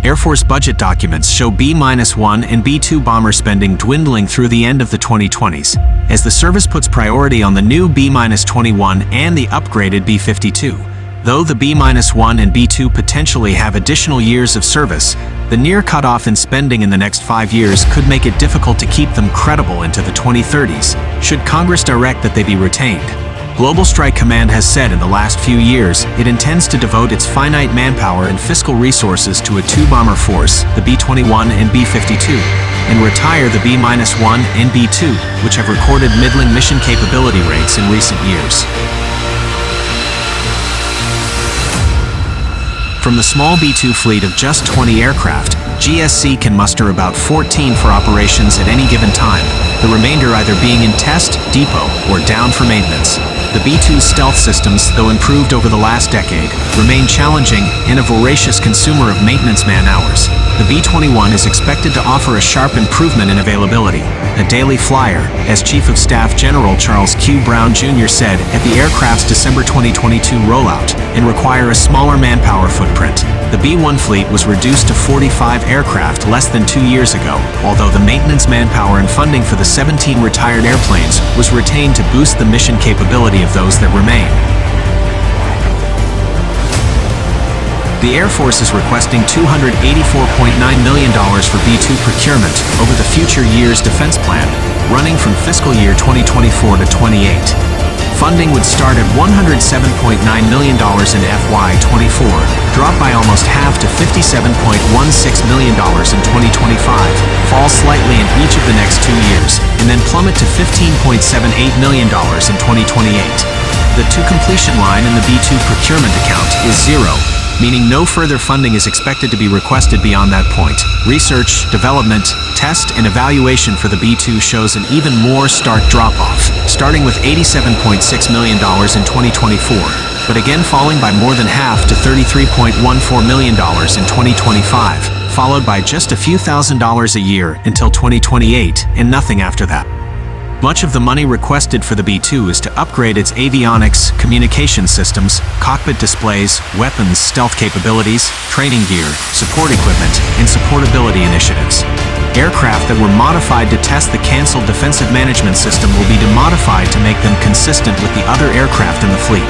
Air Force budget documents show B-1 and B-2 bomber spending dwindling through the end of the 2020s, as the service puts priority on the new B-21 and the upgraded B-52. Though the B-1 and B-2 potentially have additional years of service, the near cutoff in spending in the next 5 years could make it difficult to keep them credible into the 2030s, should Congress direct that they be retained. Global Strike Command has said in the last few years it intends to devote its finite manpower and fiscal resources to a two-bomber force, the B-21 and B-52, and retire the B-1 and B-2, which have recorded middling mission capability rates in recent years. From the small B-2 fleet of just 20 aircraft, GSC can muster about 14 for operations at any given time, the remainder either being in test, depot, or down for maintenance. The B-2's stealth systems, though improved over the last decade, remain challenging and a voracious consumer of maintenance man-hours. The B-21 is expected to offer a sharp improvement in availability, a daily flyer, as Chief of Staff General Charles Q. Brown Jr. said at the aircraft's December 2022 rollout, and require a smaller manpower footprint. The B-1 fleet was reduced to 45 aircraft less than 2 years ago, although the maintenance manpower and funding for the 17 retired airplanes was retained to boost the mission capability of those that remain. The Air Force is requesting $284.9 million for B-2 procurement over the future year's defense plan, running from fiscal year 2024 to 28. Funding would start at $107.9 million in FY24, drop by almost half to $57.16 million in 2025, fall slightly in each of the next 2 years, and then plummet to $15.78 million in 2028. The to-completion line in the B-2 procurement account is zero, meaning no further funding is expected to be requested beyond that point. Research, development, test, and evaluation for the B-2 shows an even more stark drop-off, starting with $87.6 million in 2024, but again falling by more than half to $33.14 million in 2025, followed by just a few $1,000s a year until 2028, and nothing after that. Much of the money requested for the B-2 is to upgrade its avionics, communication systems, cockpit displays, weapons, stealth capabilities, training gear, support equipment, and supportability initiatives. Aircraft that were modified to test the canceled defensive management system will be demodified to make them consistent with the other aircraft in the fleet.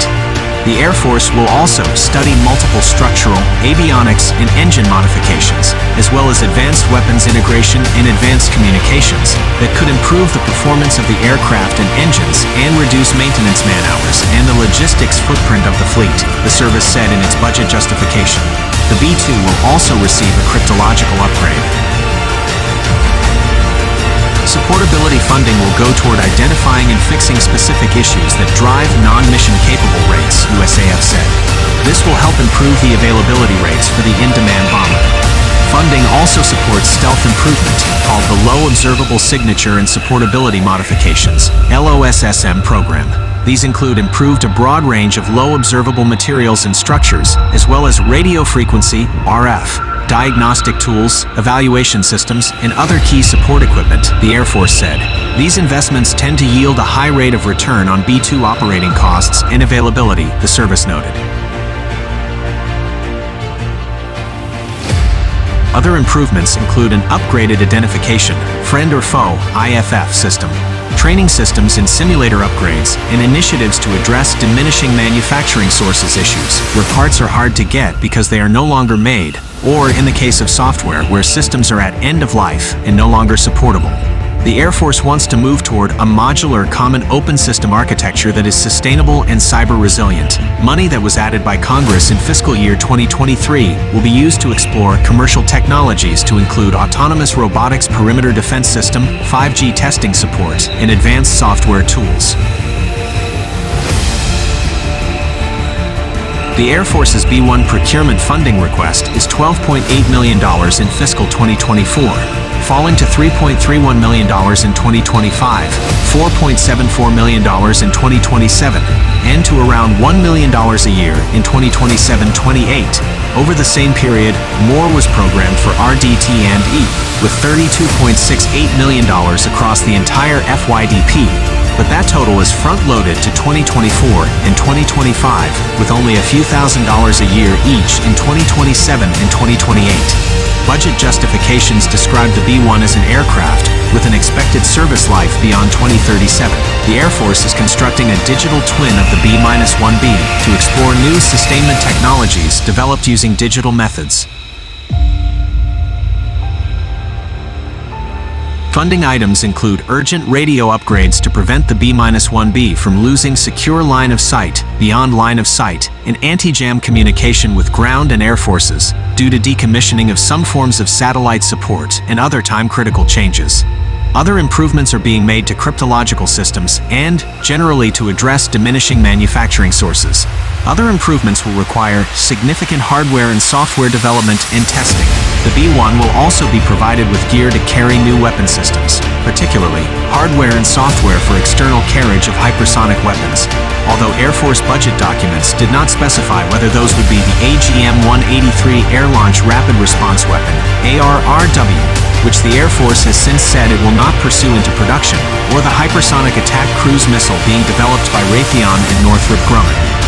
The Air Force will also study multiple structural, avionics, and engine modifications, as well as advanced weapons integration and advanced communications that could improve the performance of the aircraft and engines and reduce maintenance man-hours and the logistics footprint of the fleet, the service said in its budget justification. The B-2 will also receive a cryptological upgrade. Supportability funding will go toward identifying and fixing specific issues that drive non-mission capable rates, USAF said. This will help improve the availability rates for the in-demand bomber. Funding also supports stealth improvement, called the Low Observable Signature and Supportability Modifications, LOSSM program. These include improved a broad range of low observable materials and structures, as well as radio frequency, RF, diagnostic tools, evaluation systems, and other key support equipment, the Air Force said. These investments tend to yield a high rate of return on B-2 operating costs and availability, the service noted. Other improvements include an upgraded identification, friend or foe, IFF system, training systems and simulator upgrades, and initiatives to address diminishing manufacturing sources issues, where parts are hard to get because they are no longer made, or in the case of software where systems are at end of life and no longer supportable. The Air Force wants to move toward a modular common open system architecture that is sustainable and cyber resilient. Money that was added by Congress in fiscal year 2023 will be used to explore commercial technologies to include autonomous robotics perimeter defense system, 5G testing support, and advanced software tools. The Air Force's B-1 procurement funding request is $12.8 million in fiscal 2024, falling to $3.31 million in 2025, $4.74 million in 2027, and to around $1 million a year in 2027-28. Over the same period, more was programmed for RDT&E, with $32.68 million across the entire FYDP. but that total is front-loaded to 2024 and 2025, with only a few $1,000s a year each in 2027 and 2028. Budget justifications describe the B-1 as an aircraft with an expected service life beyond 2037. The Air Force is constructing a digital twin of the B-1B to explore new sustainment technologies developed using digital methods. Funding items include urgent radio upgrades to prevent the B-1B from losing secure line of sight, beyond line of sight, and anti-jam communication with ground and air forces, due to decommissioning of some forms of satellite support and other time-critical changes. Other improvements are being made to cryptological systems and, generally, to address diminishing manufacturing sources. Other improvements will require significant hardware and software development and testing. The B-1 will also be provided with gear to carry new weapon systems, particularly hardware and software for external carriage of hypersonic weapons, although Air Force budget documents did not specify whether those would be the AGM-183 Air Launch Rapid Response Weapon, ARRW, which the Air Force has since said it will not pursue into production, or the Hypersonic Attack Cruise Missile being developed by Raytheon and Northrop Grumman.